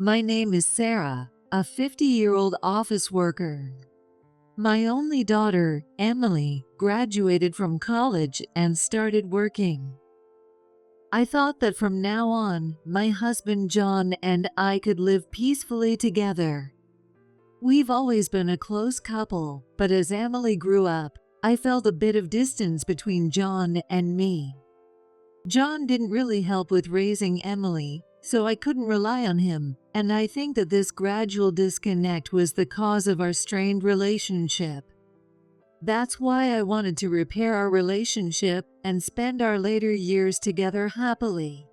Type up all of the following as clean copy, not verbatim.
My name is Sarah, a 50-year-old office worker. My only daughter, Emily, graduated from college and started working. I thought that from now on, my husband John and I could live peacefully together. We've always been a close couple, but as Emily grew up, I felt a bit of distance between John and me. John didn't really help with raising Emily, so I couldn't rely on him, and I think that this gradual disconnect was the cause of our strained relationship. That's why I wanted to repair our relationship and spend our later years together happily.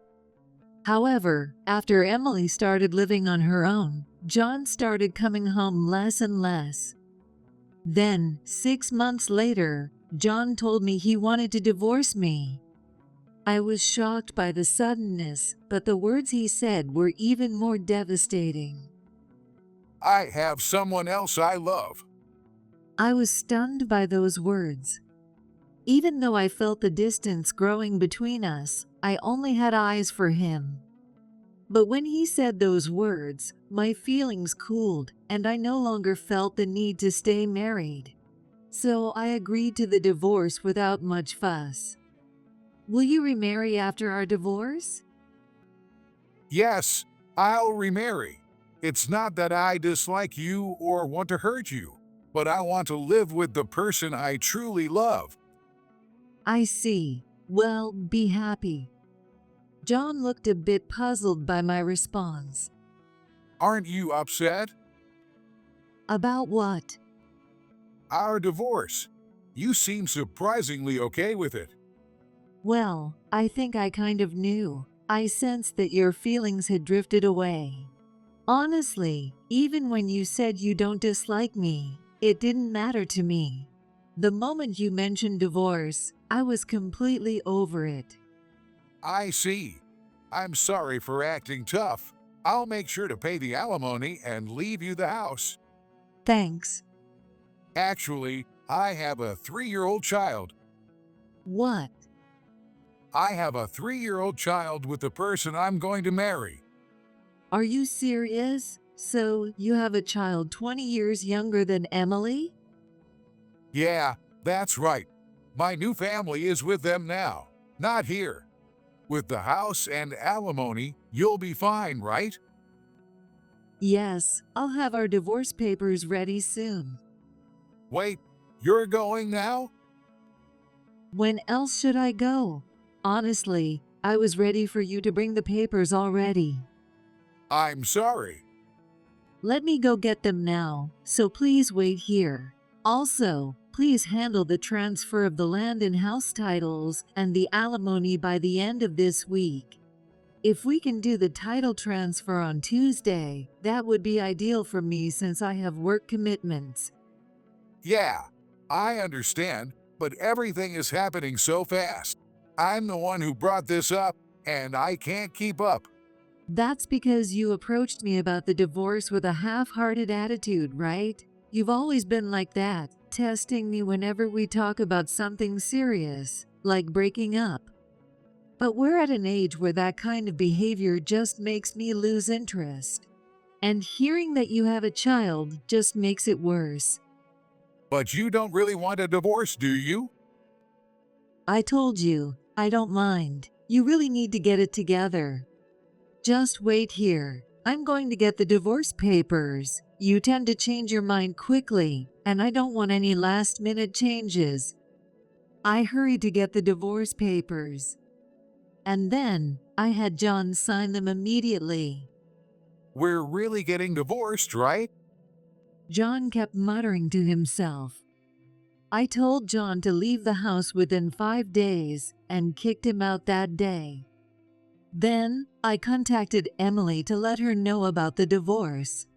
However, after Emily started living on her own, John started coming home less and less. Then, 6 months later, John told me he wanted to divorce me. I was shocked by the suddenness, but the words he said were even more devastating. I have someone else I love. I was stunned by those words. Even though I felt the distance growing between us, I only had eyes for him. But when he said those words, my feelings cooled, and I no longer felt the need to stay married. So I agreed to the divorce without much fuss. Will you remarry after our divorce? Yes, I'll remarry. It's not that I dislike you or want to hurt you, but I want to live with the person I truly love. I see. Well, be happy. John looked a bit puzzled by my response. Aren't you upset? About what? Our divorce. You seem surprisingly okay with it. Well, I think I kind of knew. I sensed that your feelings had drifted away. Honestly, even when you said you don't dislike me, it didn't matter to me. The moment you mentioned divorce, I was completely over it. I see. I'm sorry for acting tough. I'll make sure to pay the alimony and leave you the house. Thanks. Actually, I have a 3-year-old child. What? I have a 3-year-old child with the person I'm going to marry. Are you serious? So, you have a child 20 years younger than Emily? Yeah, that's right. My new family is with them now, not here. With the house and alimony, you'll be fine, right? Yes, I'll have our divorce papers ready soon. Wait, you're going now? When else should I go? Honestly, I was ready for you to bring the papers already. I'm sorry. Let me go get them now, so please wait here. Also, please handle the transfer of the land and house titles and the alimony by the end of this week. If we can do the title transfer on Tuesday, that would be ideal for me since I have work commitments. Yeah, I understand, but everything is happening so fast. I'm the one who brought this up, and I can't keep up. That's because you approached me about the divorce with a half-hearted attitude, right? You've always been like that, testing me whenever we talk about something serious, like breaking up. But we're at an age where that kind of behavior just makes me lose interest. And hearing that you have a child just makes it worse. But you don't really want a divorce, do you? I told you, I don't mind. You really need to get it together. Just wait here. I'm going to get the divorce papers. You tend to change your mind quickly, and I don't want any last-minute changes. I hurried to get the divorce papers. And then, I had John sign them immediately. We're really getting divorced, right? John kept muttering to himself. I told John to leave the house within 5 days and kicked him out that day. Then, I contacted Emily to let her know about the divorce.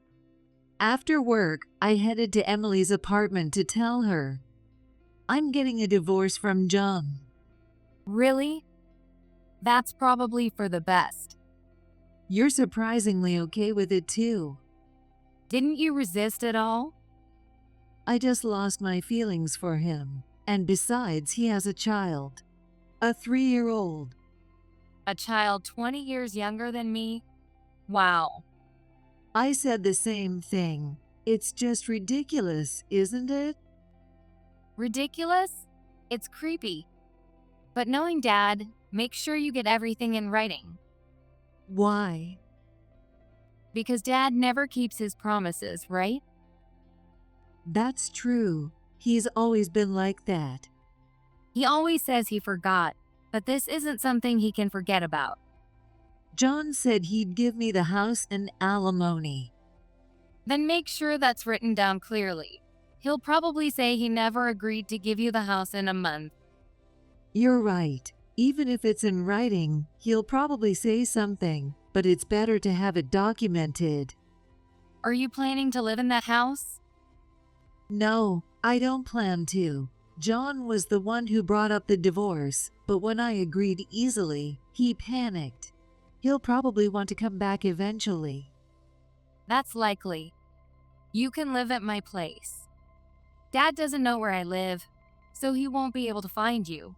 After work, I headed to Emily's apartment to tell her, I'm getting a divorce from John. Really? That's probably for the best. You're surprisingly okay with it too. Didn't you resist at all? I just lost my feelings for him. And besides, he has a child. A 3-year-old. A child 20 years younger than me? Wow. I said the same thing. It's just ridiculous, isn't it? Ridiculous? It's creepy. But knowing Dad, make sure you get everything in writing. Why? Because Dad never keeps his promises, right? That's true. He's always been like that. He always says he forgot, but this isn't something he can forget about. John said he'd give me the house and alimony. Then make sure that's written down clearly. He'll probably say he never agreed to give you the house in a month. You're right. Even if it's in writing, he'll probably say something, but it's better to have it documented. Are you planning to live in that house? No, I don't plan to. John was the one who brought up the divorce, but when I agreed easily, he panicked. He'll probably want to come back eventually. That's likely. You can live at my place. Dad doesn't know where I live, so he won't be able to find you.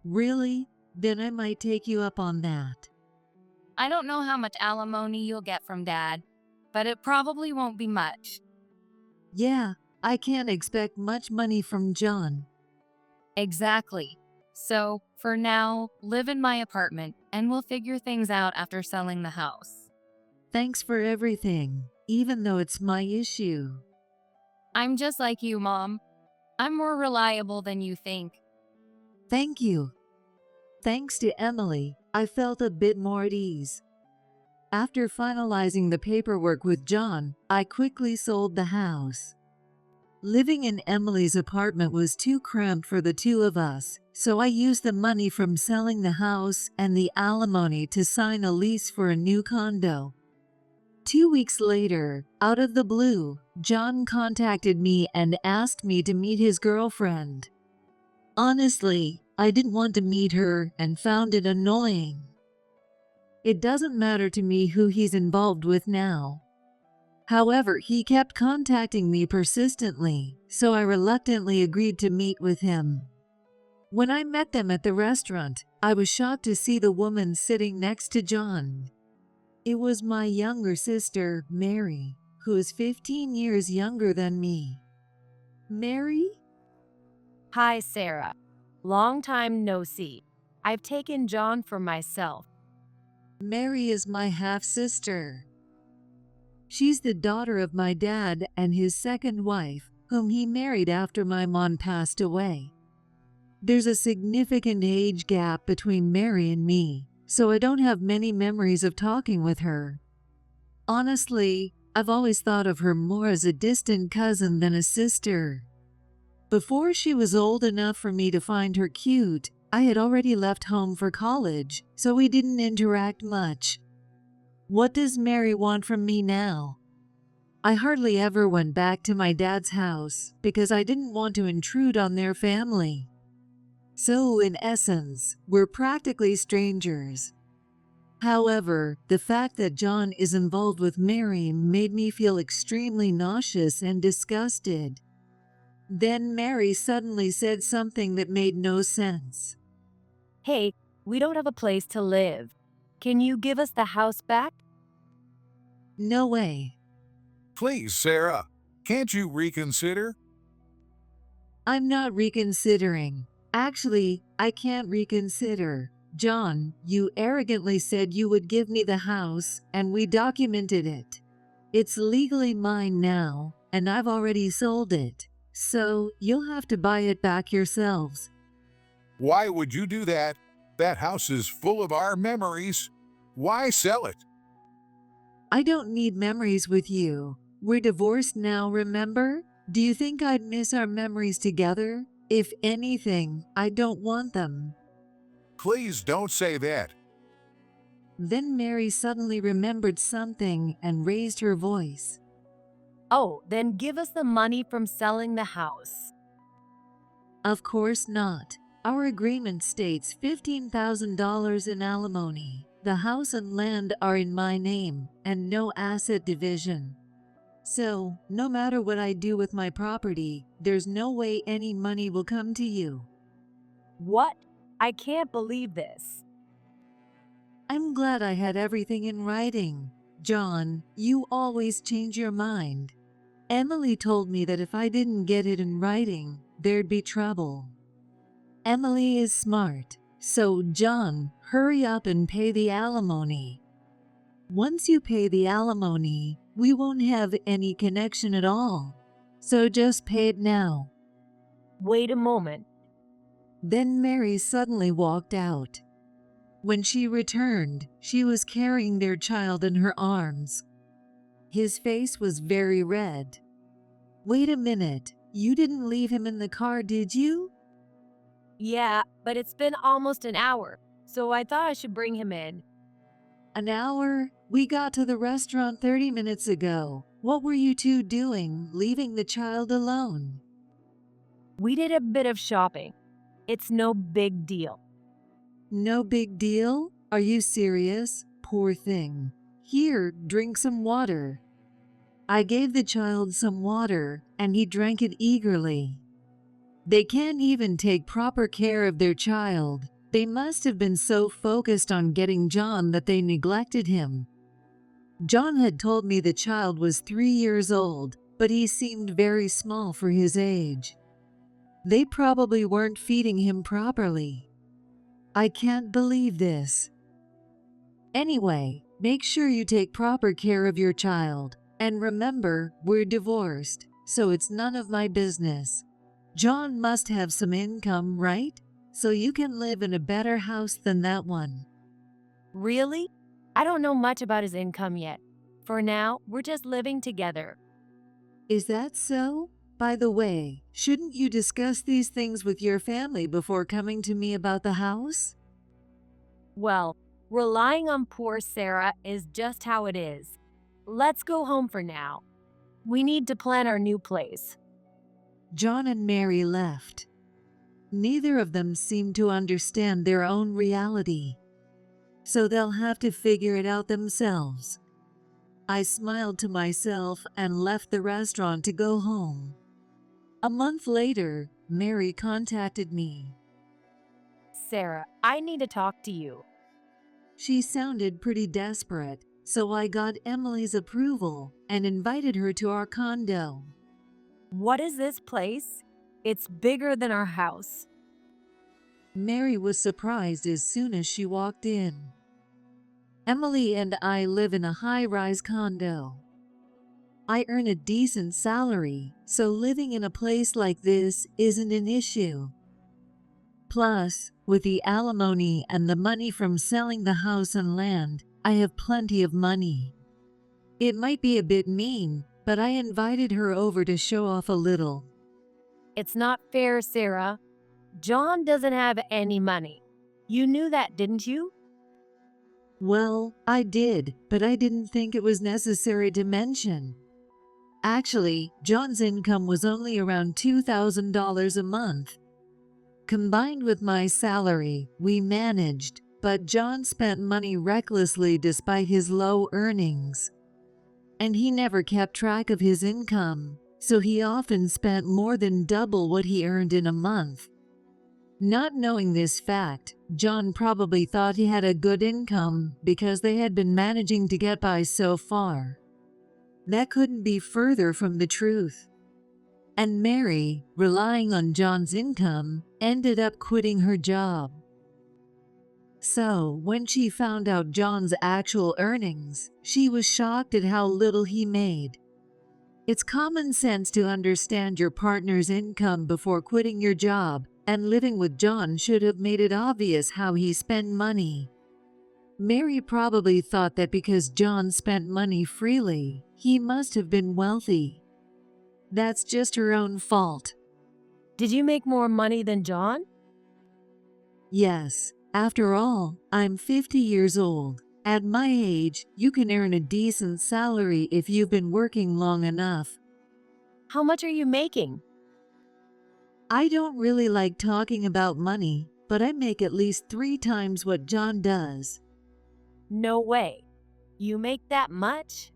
Really? Then I might take you up on that. I don't know how much alimony you'll get from Dad, but it probably won't be much. Yeah, I can't expect much money from John. Exactly. So, for now, live in my apartment, and we'll figure things out after selling the house. Thanks for everything, even though it's my issue. I'm just like you, Mom. I'm more reliable than you think. Thank you. Thanks to Emily, I felt a bit more at ease. After finalizing the paperwork with John, I quickly sold the house. Living in Emily's apartment was too cramped for the two of us, so I used the money from selling the house and the alimony to sign a lease for a new condo. 2 weeks later, out of the blue, John contacted me and asked me to meet his girlfriend. Honestly, I didn't want to meet her and found it annoying. It doesn't matter to me who he's involved with now. However, he kept contacting me persistently, so I reluctantly agreed to meet with him. When I met them at the restaurant, I was shocked to see the woman sitting next to John. It was my younger sister, Mary, who is 15 years younger than me. Mary? Hi, Sarah. Long time no see. I've taken John for myself. Mary is my half-sister. She's the daughter of my dad and his second wife, whom he married after my mom passed away. There's a significant age gap between Mary and me, so I don't have many memories of talking with her. Honestly, I've always thought of her more as a distant cousin than a sister. Before she was old enough for me to find her cute, I had already left home for college, so we didn't interact much. What does Mary want from me now? I hardly ever went back to my dad's house because I didn't want to intrude on their family. So, in essence, we're practically strangers. However, the fact that John is involved with Mary made me feel extremely nauseous and disgusted. Then Mary suddenly said something that made no sense. Hey, we don't have a place to live. Can you give us the house back? No way. Please, Sarah, can't you reconsider? I'm not reconsidering. Actually, I can't reconsider. John, you arrogantly said you would give me the house, and we documented it. It's legally mine now, and I've already sold it. So, you'll have to buy it back yourselves. Why would you do that? That house is full of our memories. Why sell it? I don't need memories with you. We're divorced now, remember? Do you think I'd miss our memories together? If anything, I don't want them. Please don't say that. Then Mary suddenly remembered something and raised her voice. Oh, then give us the money from selling the house. Of course not. Our agreement states $15,000 in alimony. The house and land are in my name, and no asset division. So, no matter what I do with my property, there's no way any money will come to you. What? I can't believe this. I'm glad I had everything in writing. John, you always change your mind. Emily told me that if I didn't get it in writing, there'd be trouble. Emily is smart, so John, hurry up and pay the alimony. Once you pay the alimony, we won't have any connection at all. So just pay it now. Wait a moment. Then Mary suddenly walked out. When she returned, she was carrying their child in her arms. His face was very red. Wait a minute, you didn't leave him in the car, did you? Yeah, but it's been almost an hour, so I thought I should bring him in. An hour? We got to the restaurant 30 minutes ago. What were you two doing, leaving the child alone? We did a bit of shopping. It's no big deal. No big deal? Are you serious? Poor thing. Here, drink some water. I gave the child some water, and he drank it eagerly. They can't even take proper care of their child. They must have been so focused on getting John that they neglected him. John had told me the child was 3 years old, but he seemed very small for his age. They probably weren't feeding him properly. I can't believe this. Anyway, make sure you take proper care of your child. And remember, we're divorced, so it's none of my business. John must have some income, right? So you can live in a better house than that one. Really? I don't know much about his income yet. For now, we're just living together. Is that so? By the way, shouldn't you discuss these things with your family before coming to me about the house? Well, relying on poor Sarah is just how it is. Let's go home for now. We need to plan our new place. John and Mary left. Neither of them seemed to understand their own reality, so they'll have to figure it out themselves. I smiled to myself and left the restaurant to go home. A month later, Mary contacted me. Sarah, I need to talk to you. She sounded pretty desperate, so I got Emily's approval and invited her to our condo. What is this place? It's bigger than our house. Mary was surprised as soon as she walked in. Emily and I live in a high-rise condo. I earn a decent salary, so living in a place like this isn't an issue. Plus, with the alimony and the money from selling the house and land, I have plenty of money. It might be a bit mean, but I invited her over to show off a little. It's not fair, Sarah. John doesn't have any money. You knew that, didn't you? Well, I did, but I didn't think it was necessary to mention. Actually, John's income was only around $2,000 a month. Combined with my salary, we managed, but John spent money recklessly despite his low earnings. And he never kept track of his income, so he often spent more than double what he earned in a month. Not knowing this fact, John probably thought he had a good income because they had been managing to get by so far. That couldn't be further from the truth. And Mary, relying on John's income, ended up quitting her job. So, when she found out John's actual earnings, she was shocked at how little he made. It's common sense to understand your partner's income before quitting your job, and living with John should have made it obvious how he spent money. Mary probably thought that because John spent money freely, he must have been wealthy. That's just her own fault. Did you make more money than John? Yes, after all, I'm 50 years old. At my age, you can earn a decent salary if you've been working long enough. How much are you making? I don't really like talking about money, but I make at least 3 times what John does. No way. You make that much?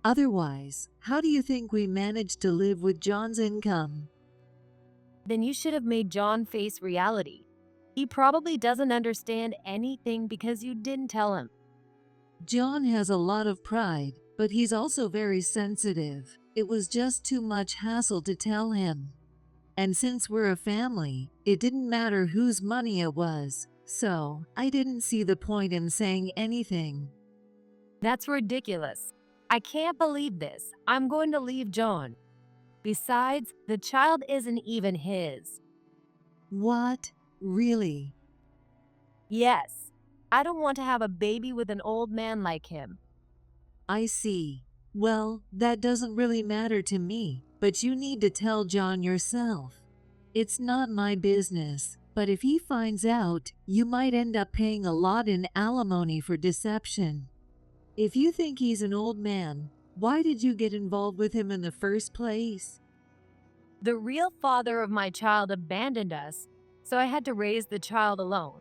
Otherwise, how do you think we managed to live with John's income? Then you should have made John face reality. He probably doesn't understand anything because you didn't tell him. John has a lot of pride, but he's also very sensitive. It was just too much hassle to tell him. And since we're a family, it didn't matter whose money it was, so I didn't see the point in saying anything. That's ridiculous. I can't believe this. I'm going to leave John. Besides, the child isn't even his. What? Really? Yes, I don't want to have a baby with an old man like him. I see. Well, that doesn't really matter to me, but you need to tell John yourself. It's not my business, but if he finds out, you might end up paying a lot in alimony for deception. If you think he's an old man, why did you get involved with him in the first place? The real father of my child abandoned us, so I had to raise the child alone.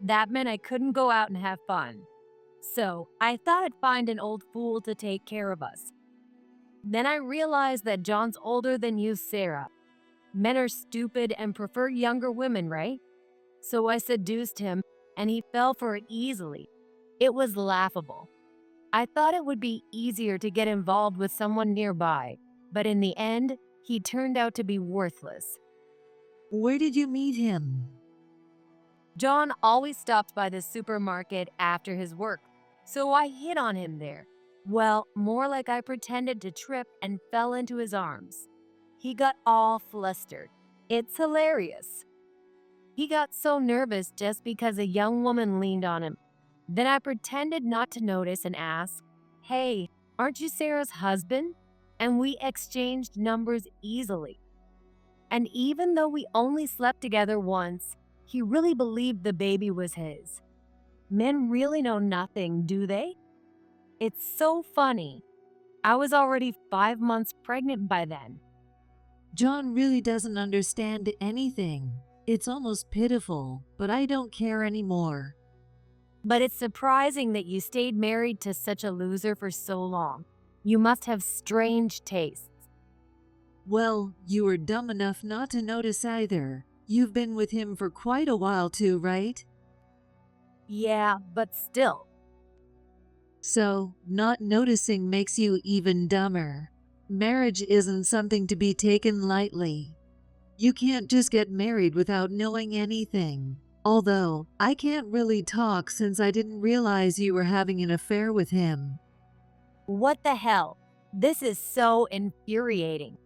That meant I couldn't go out and have fun. So I thought I'd find an old fool to take care of us. Then I realized that John's older than you, Sarah. Men are stupid and prefer younger women, right? So I seduced him, and he fell for it easily. It was laughable. I thought it would be easier to get involved with someone nearby, but in the end, he turned out to be worthless. Where did you meet him? John always stopped by the supermarket after his work, so I hit on him there. Well, more like I pretended to trip and fell into his arms. He got all flustered. It's hilarious. He got so nervous just because a young woman leaned on him. Then I pretended not to notice and asked, "Hey, aren't you Sarah's husband?" And we exchanged numbers easily. And even though we only slept together once, he really believed the baby was his. Men really know nothing, do they? It's so funny. I was already 5 months pregnant by then. John really doesn't understand anything. It's almost pitiful, but I don't care anymore. But it's surprising that you stayed married to such a loser for so long. You must have strange tastes. Well, you were dumb enough not to notice either. You've been with him for quite a while too, right? Yeah, but still. So, not noticing makes you even dumber. Marriage isn't something to be taken lightly. You can't just get married without knowing anything. Although, I can't really talk since I didn't realize you were having an affair with him. What the hell? This is so infuriating.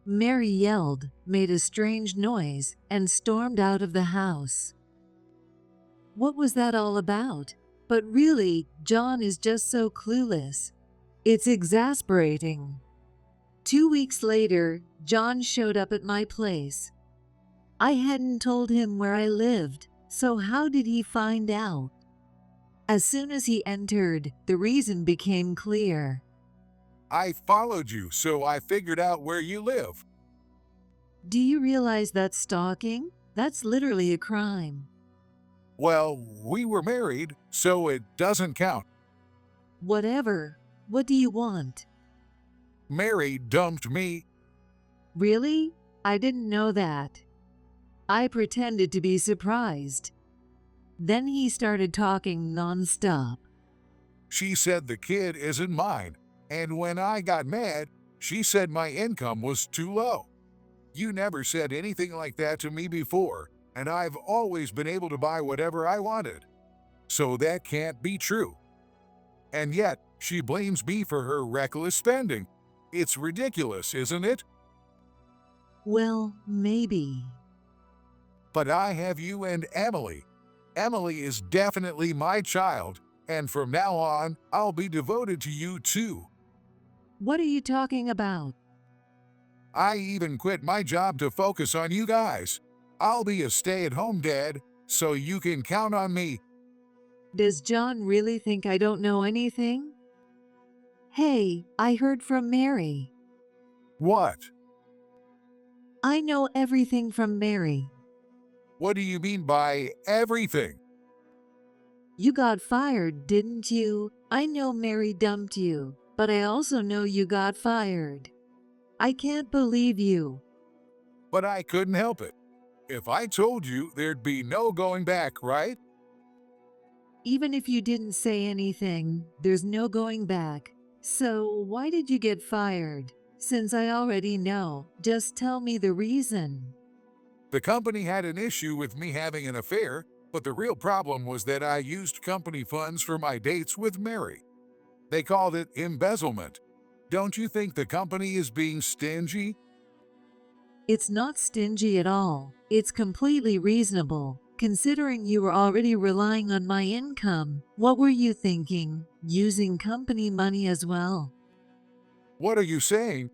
Mary yelled, made a strange noise, and stormed out of the house. What was that all about? But really, John is just so clueless. It's exasperating. 2 weeks later, John showed up at my place. I hadn't told him where I lived, so how did he find out? As soon as he entered, the reason became clear. I followed you, so I figured out where you live. Do you realize that's stalking? That's literally a crime. Well, we were married, so it doesn't count. Whatever. What do you want? Mary dumped me. Really? I didn't know that. I pretended to be surprised. Then he started talking nonstop. She said the kid isn't mine, and when I got mad, she said my income was too low. You never said anything like that to me before, and I've always been able to buy whatever I wanted. So that can't be true. And yet, she blames me for her reckless spending. It's ridiculous, isn't it? Well, maybe. But I have you and Emily. Emily is definitely my child, and from now on, I'll be devoted to you too. What are you talking about? I even quit my job to focus on you guys. I'll be a stay-at-home dad, so you can count on me. Does John really think I don't know anything? Hey, I heard from Mary. What? I know everything from Mary. What do you mean by everything? You got fired, didn't you? I know Mary dumped you, but I also know you got fired. I can't believe you. But I couldn't help it. If I told you, there'd be no going back, right? Even if you didn't say anything, there's no going back. So, why did you get fired? Since I already know, just tell me the reason. The company had an issue with me having an affair, but the real problem was that I used company funds for my dates with Mary. They called it embezzlement. Don't you think the company is being stingy? It's not stingy at all. It's completely reasonable. Considering you were already relying on my income, what were you thinking? Using company money as well? What are you saying?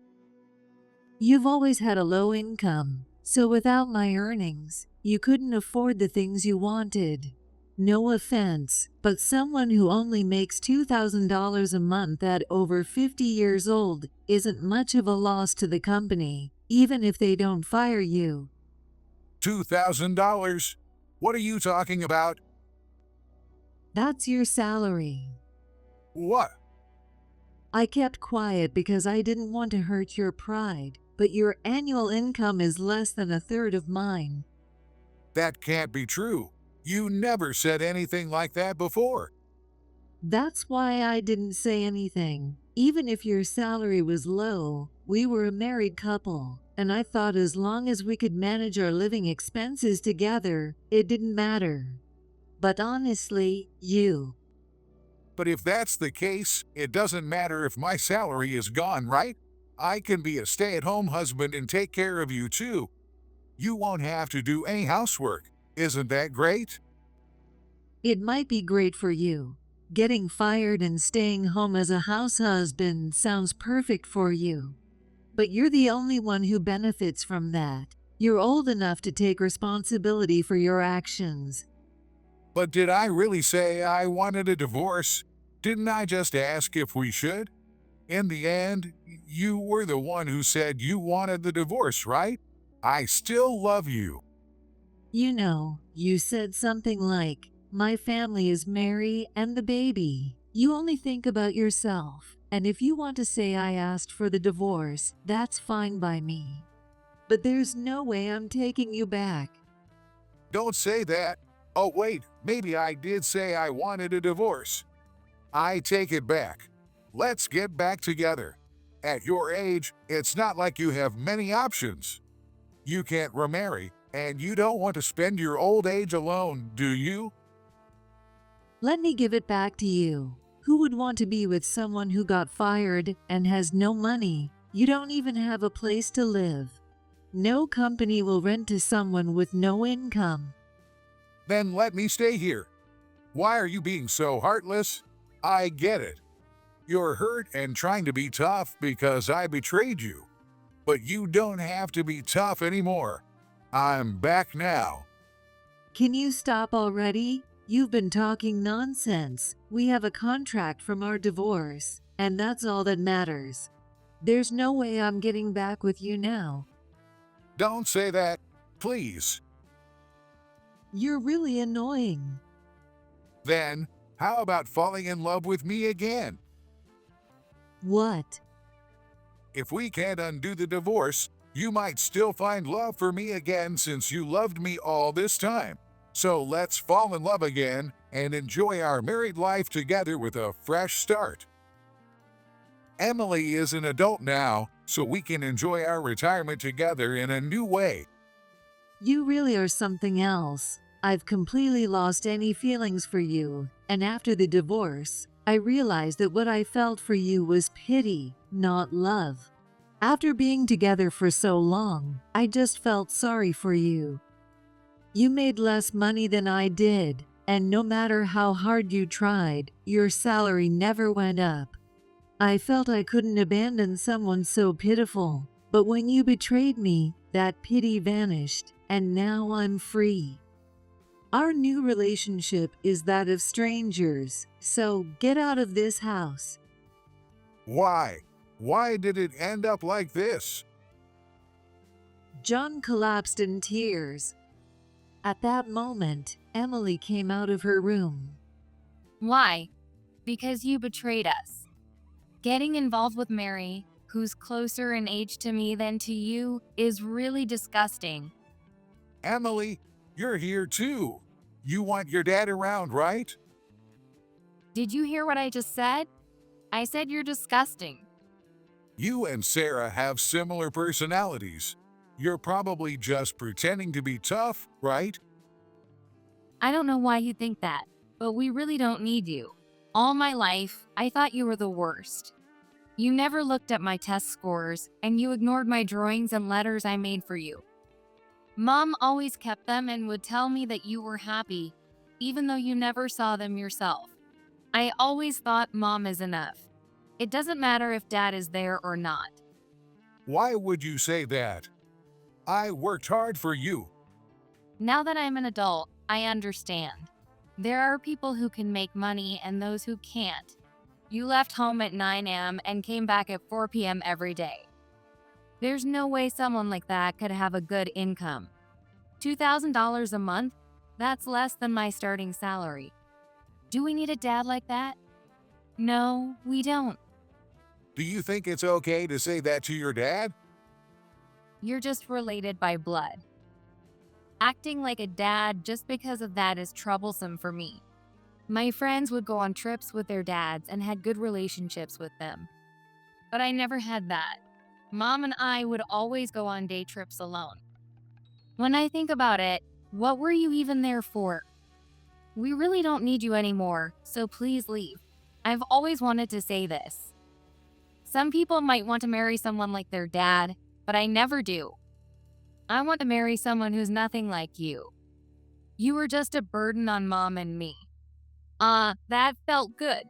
You've always had a low income, so without my earnings, you couldn't afford the things you wanted. No offense, but someone who only makes $2,000 a month at over 50 years old isn't much of a loss to the company, even if they don't fire you. $2,000? What are you talking about? That's your salary. What? I kept quiet because I didn't want to hurt your pride, but your annual income is less than a third of mine. That can't be true. You never said anything like that before. That's why I didn't say anything. Even if your salary was low, we were a married couple, and I thought as long as we could manage our living expenses together, it didn't matter. But honestly, But if that's the case, it doesn't matter if my salary is gone, right? I can be a stay-at-home husband and take care of you too. You won't have to do any housework. Isn't that great? It might be great for you. Getting fired and staying home as a house husband sounds perfect for you. But you're the only one who benefits from that. You're old enough to take responsibility for your actions. But did I really say I wanted a divorce? Didn't I just ask if we should? In the end, you were the one who said you wanted the divorce, right? I still love you. You know, you said something like, "My family is Mary and the baby." You only think about yourself. And if you want to say I asked for the divorce, that's fine by me. But there's no way I'm taking you back. Don't say that. Oh wait, maybe I did say I wanted a divorce. I take it back. Let's get back together. At your age, it's not like you have many options. You can't remarry, and you don't want to spend your old age alone, do you? Let me give it back to you. Who would want to be with someone who got fired and has no money? You don't even have a place to live. No company will rent to someone with no income. Then let me stay here. Why are you being so heartless? I get it. You're hurt and trying to be tough because I betrayed you. But you don't have to be tough anymore. I'm back now. Can you stop already? You've been talking nonsense. We have a contract from our divorce, and that's all that matters. There's no way I'm getting back with you now. Don't say that, please. You're really annoying. Then, how about falling in love with me again? What? If we can't undo the divorce, you might still find love for me again since you loved me all this time. So let's fall in love again and enjoy our married life together with a fresh start. Emily is an adult now, so we can enjoy our retirement together in a new way. You really are something else. I've completely lost any feelings for you, and after the divorce, I realized that what I felt for you was pity, not love. After being together for so long, I just felt sorry for you. You made less money than I did, and no matter how hard you tried, your salary never went up. I felt I couldn't abandon someone so pitiful, but when you betrayed me, that pity vanished, and now I'm free. Our new relationship is that of strangers, so get out of this house. Why? Why did it end up like this? John collapsed in tears. At that moment, Emily came out of her room. Why? Because you betrayed us. Getting involved with Mary, who's closer in age to me than to you, is really disgusting. Emily, you're here too. You want your dad around, right? Did you hear what I just said? I said you're disgusting. You and Sarah have similar personalities. You're probably just pretending to be tough, right? I don't know why you think that, but we really don't need you. All my life, I thought you were the worst. You never looked at my test scores, and you ignored my drawings and letters I made for you. Mom always kept them and would tell me that you were happy, even though you never saw them yourself. I always thought Mom is enough. It doesn't matter if Dad is there or not. Why would you say that? I worked hard for you. Now that I'm an adult, I understand. There are people who can make money and those who can't. You left home at 9 a.m. and came back at 4 p.m. every day. There's no way someone like that could have a good income. $2,000 a month? That's less than my starting salary. Do we need a dad like that? No, we don't. Do you think it's okay to say that to your dad? You're just related by blood. Acting like a dad just because of that is troublesome for me. My friends would go on trips with their dads and had good relationships with them. But I never had that. Mom and I would always go on day trips alone. When I think about it, what were you even there for? We really don't need you anymore, so please leave. I've always wanted to say this. Some people might want to marry someone like their dad, but I never do. I want to marry someone who's nothing like you. You were just a burden on Mom and me. That felt good.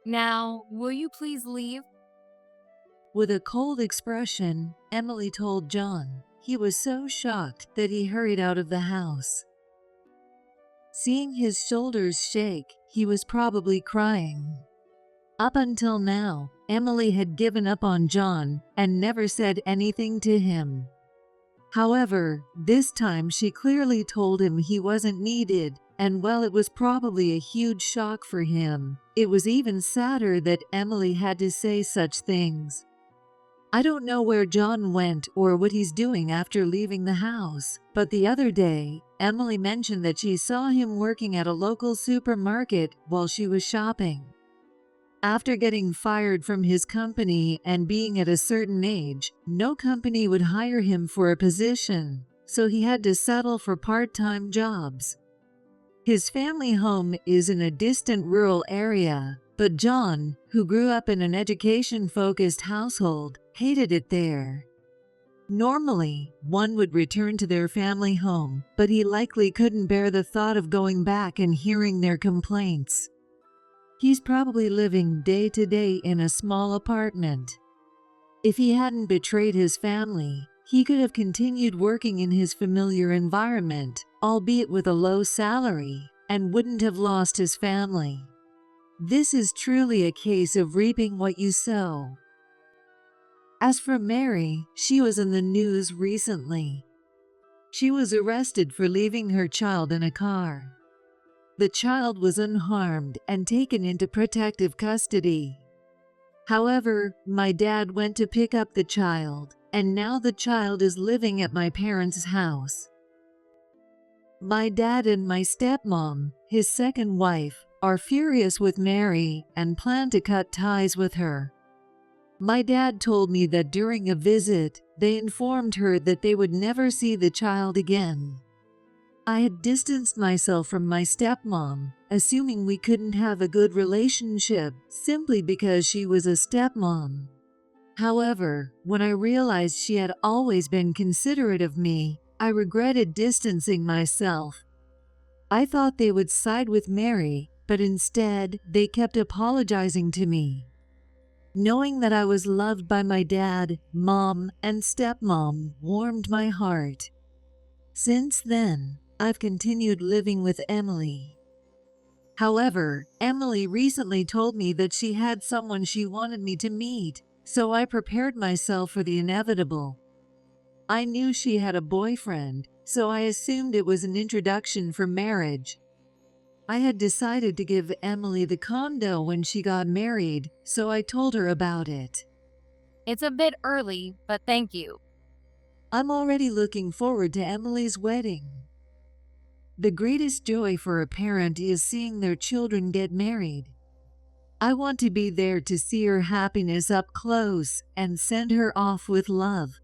Now, will you please leave? With a cold expression, Emily told John. He was so shocked that he hurried out of the house. Seeing his shoulders shake, he was probably crying. Up until now, Emily had given up on John and never said anything to him. However, this time she clearly told him he wasn't needed, and while it was probably a huge shock for him, it was even sadder that Emily had to say such things. I don't know where John went or what he's doing after leaving the house, but the other day, Emily mentioned that she saw him working at a local supermarket while she was shopping. After getting fired from his company and being at a certain age, no company would hire him for a position, so he had to settle for part-time jobs. His family home is in a distant rural area, but John, who grew up in an education-focused household, hated it there. Normally, one would return to their family home, but he likely couldn't bear the thought of going back and hearing their complaints. He's probably living day to day in a small apartment. If he hadn't betrayed his family, he could have continued working in his familiar environment, albeit with a low salary, and wouldn't have lost his family. This is truly a case of reaping what you sow. As for Mary, she was in the news recently. She was arrested for leaving her child in a car. The child was unharmed and taken into protective custody. However, my dad went to pick up the child, and now the child is living at my parents' house. My dad and my stepmom, his second wife, are furious with Mary and plan to cut ties with her. My dad told me that during a visit, they informed her that they would never see the child again. I had distanced myself from my stepmom, assuming we couldn't have a good relationship simply because she was a stepmom. However, when I realized she had always been considerate of me, I regretted distancing myself. I thought they would side with Mary, but instead, they kept apologizing to me. Knowing that I was loved by my dad, mom, and stepmom warmed my heart. Since then, I've continued living with Emily. However, Emily recently told me that she had someone she wanted me to meet, so I prepared myself for the inevitable. I knew she had a boyfriend, so I assumed it was an introduction for marriage. I had decided to give Emily the condo when she got married, so I told her about it. It's a bit early, but thank you. I'm already looking forward to Emily's wedding. The greatest joy for a parent is seeing their children get married. I want to be there to see her happiness up close and send her off with love.